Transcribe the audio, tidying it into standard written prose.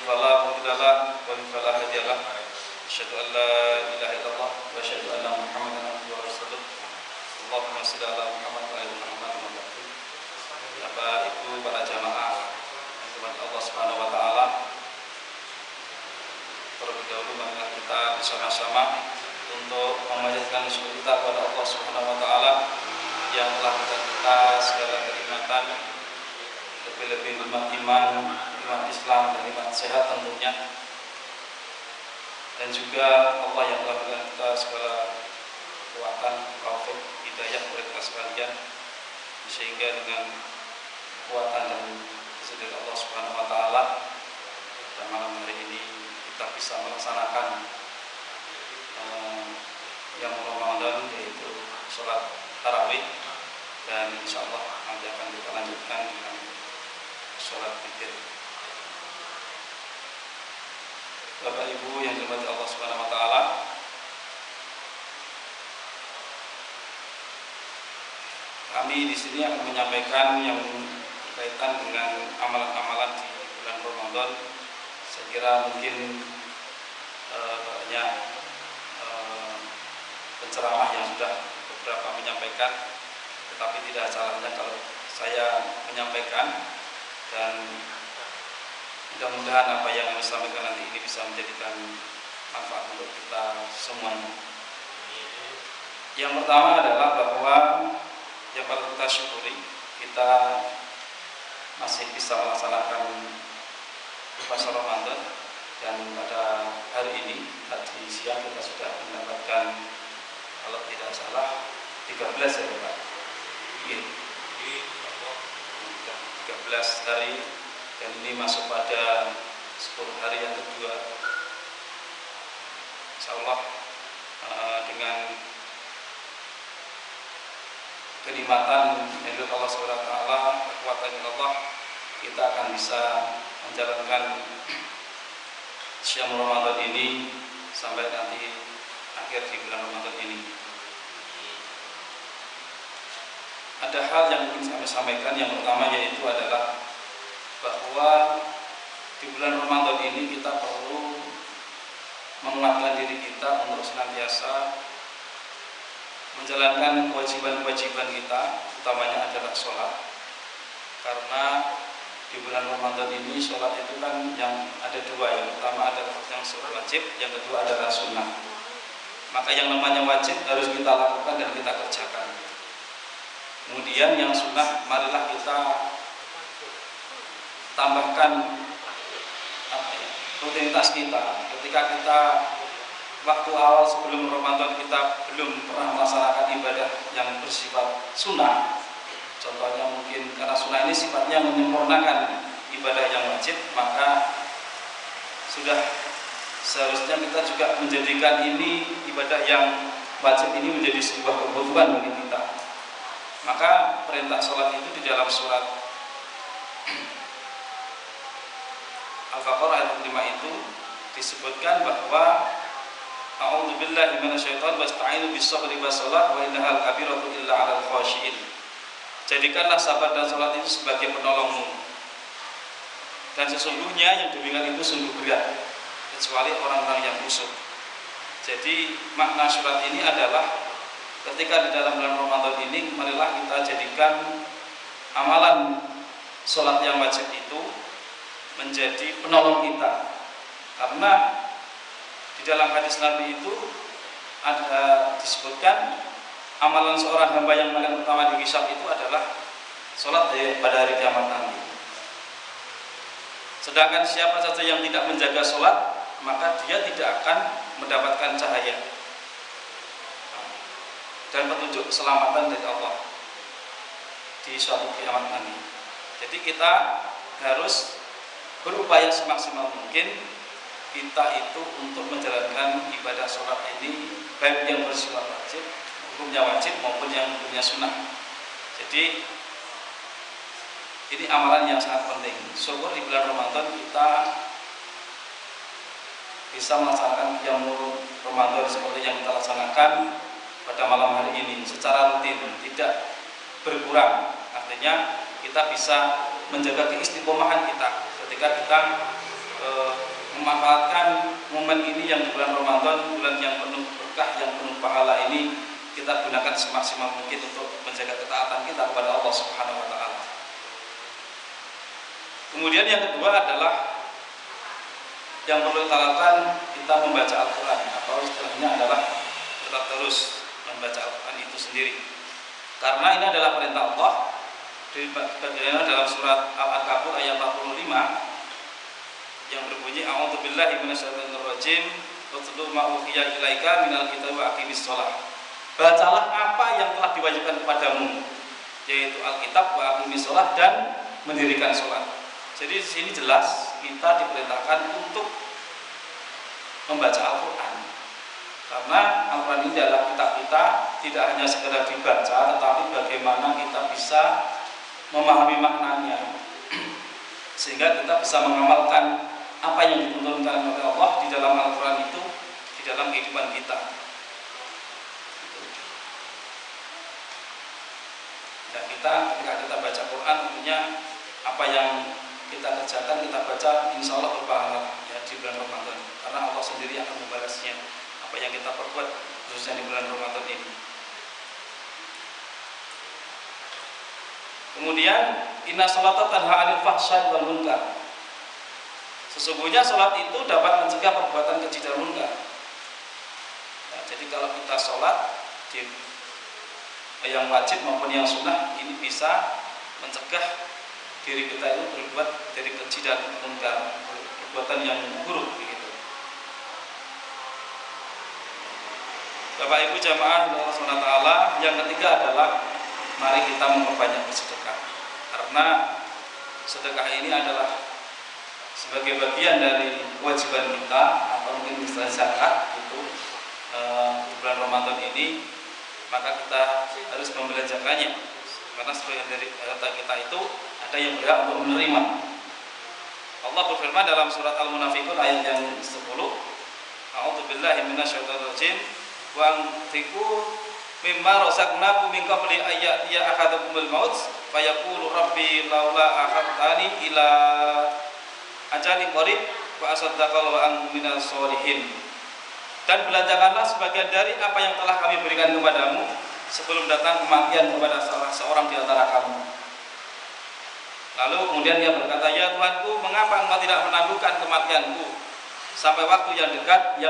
فلا مضل له ومن فلا هادي له أشهد أن لا إله إلا الله وأشهد أن محمدا عبده ورسوله اللهم صل على محمد وعلى Muhammad. Bapak Ibu para jamaah yang dirahmati Allah Subhanahu wa taala, terlebih dahulu marilah kita bersama-sama untuk memanjatkan syukur kita kepada Allah Subhanahu wa taala yang telah memberikan kita segala kenikmatan, lebih-lebih nikmat iman, nikmat Islam dan nikmat sehat tentunya. Dan juga Allah yang telah memberikan kita segala kekuatan, taufik, hidayah kepada kita sekalian, sehingga dengan kekuatan dan kesediaan Allah Subhanahu wa taala pada malam hari ini kita bisa melaksanakan yang Ramadan, yaitu sholat tarawih, dan insyaallah nanti akan kita lanjutkan dengan sholat witir. Bapak Ibu yang dirahmati Allah Subhanahu wa taala, kami di sini akan menyampaikan yang berkaitan dengan amalan-amalan di bulan Ramadan. Saya kira mungkin banyak penceramah yang sudah beberapa menyampaikan, tetapi tidak salahnya kalau saya menyampaikan, dan mudah-mudahan apa yang kami sampaikan nanti ini bisa menjadikan manfaat untuk kita semuanya. Yang pertama adalah bahwa yang patut kita syukuri, kita masih bisa melaksanakan puasa Ramadan, dan pada hari ini tadi siang kita sudah mendapatkan, kalau tidak salah 13 ya Pak. Iya. 13 hari, dan ini masuk pada 10 hari yang kedua. Insyaallah dengan kenikmatan dari Allah Subhanahu wa taala, kekuatan Allah, kita akan bisa menjalankan Syam Ramadan ini sampai nanti akhir di bulan Ramadan ini. Ada hal yang ingin kami sampaikan. Yang pertama yaitu adalah bahwa di bulan Ramadan ini kita perlu menguatkan diri kita untuk senantiasa menjalankan kewajiban-kewajiban kita, utamanya adalah sholat. Karena di bulan Ramadan ini sholat itu kan yang ada dua, yang pertama adalah yang wajib, yang kedua adalah sunnah. Maka yang namanya wajib harus kita lakukan dan kita kerjakan. Kemudian yang sunnah, marilah kita tambahkan rutinitas kita. Ketika kita waktu awal sebelum Ramadan kita belum pernah melaksanakan ibadah yang bersifat sunnah, contohnya mungkin karena sunnah ini sifatnya menyempurnakan ibadah yang wajib, maka sudah seharusnya kita juga menjadikan ini ibadah yang wajib ini menjadi sebuah kebutuhan bagi kita. Maka perintah sholat itu di dalam surat Al-Baqarah ayat 5 itu disebutkan bahwa a'udzubillahi minasyaitonir wasta'inu bis-sabri was-shalah wa innaha kabiratu illa 'alal khashiin. Jadikanlah sabar dan salat itu sebagai penolongmu, dan sesungguhnya yang demikian itu sungguh berat kecuali orang-orang yang khusyuk. Jadi makna surat ini adalah ketika di dalam bulan Ramadan ini, marilah kita jadikan amalan sholat yang wajib itu menjadi penolong kita. Karena di dalam hadis Nabi itu ada disebutkan amalan seorang hamba yang paling utama dihisab itu adalah sholat pada hari kiamat nanti. Sedangkan siapa saja yang tidak menjaga sholat, maka dia tidak akan mendapatkan cahaya dan petunjuk keselamatan dari Allah di suatu kiamat nanti. Jadi kita harus berupaya semaksimal mungkin kita itu untuk menjalankan ibadah sholat ini, baik yang bersifat wajib, hukumnya wajib maupun yang hukumnya sunnah. Jadi ini amalan yang sangat penting. Syukur di bulan Ramadan kita bisa melaksanakan yang Ramadan seperti yang kita laksanakan pada malam hari ini secara rutin, tidak berkurang. Artinya kita bisa menjaga keistiqomahan kita ketika kita memanfaatkan momen ini yang di bulan Ramadan, bulan yang penuh berkah, yang penuh pahala ini, kita gunakan semaksimal mungkin untuk menjaga ketaatan kita kepada Allah Subhanahu wa taala. Kemudian yang kedua adalah yang perlu kita lakukan, kita membaca Al-Qur'an, atau istilahnya adalah kita terus membaca Al-Qur'an itu sendiri. Karena ini adalah perintah Allah dibagaimana dalam surat Al-Ankabut ayat 45 yang berbunyi a'udzubillahi minasyaitonirrajim watlu ma uhiya ilaika minal kitabi wa aqimis shalah. Bacalah apa yang telah diwajibkan kepadamu, yaitu Alkitab wa aqimis shalah, dan mendirikan salat. Jadi di sini jelas kita diperintahkan untuk membaca Al-Qur'an. Karena Al-Qur'an ini adalah kitab kita, tidak hanya sekedar dibaca, tetapi bagaimana kita bisa memahami maknanya sehingga kita bisa mengamalkan apa yang dituntunkan oleh Allah di dalam Al-Qur'an itu di dalam kehidupan kita. Dan kita ketika kita baca Quran, tentunya apa yang kita kerjakan, kita baca, insya Allah berpahala ya di bulan Ramadan, karena Allah sendiri akan membalasnya apa yang kita perbuat khususnya di bulan Ramadan ini. Kemudian inna sholata tanha 'anil fahsya'i wal munkar. Sesungguhnya sholat itu dapat mencegah perbuatan keji dan munkar. Nah, jadi kalau kita sholat yang wajib maupun yang sunnah, ini bisa mencegah diri kita itu berbuat dari keji dan munkar, perbuatan yang buruk begitu. Bapak Ibu jamaah Allah SWT, yang ketiga adalah mari kita memperbanyak bersedekah, karena sedekah ini adalah sebagai bagian dari kewajiban kita, atau mungkin istilah zakat itu di bulan Ramadan ini, maka kita harus membelanjakannya, karena sebagian dari harta kita itu ada yang berhak untuk menerima. Allah berfirman dalam surat Al-Munafiqun ayat yang 10, a'udzubillahi minasyaitonirrajim wa anfiqu mimma razaqnakum min qabli ayyatiya ahadakumul maut fayaqulu rabbi laula akhartani ila ajalin qarib wa asaddaqa wa antum minal sholihin. Dan belanjakanlah sebagian dari apa yang telah kami berikan kepadamu sebelum datang kematian kepada salah seorang di antara kamu. Lalu kemudian dia berkata, ya Tuhanku, mengapa engkau tidak menangguhkan kematianku sampai waktu yang dekat yang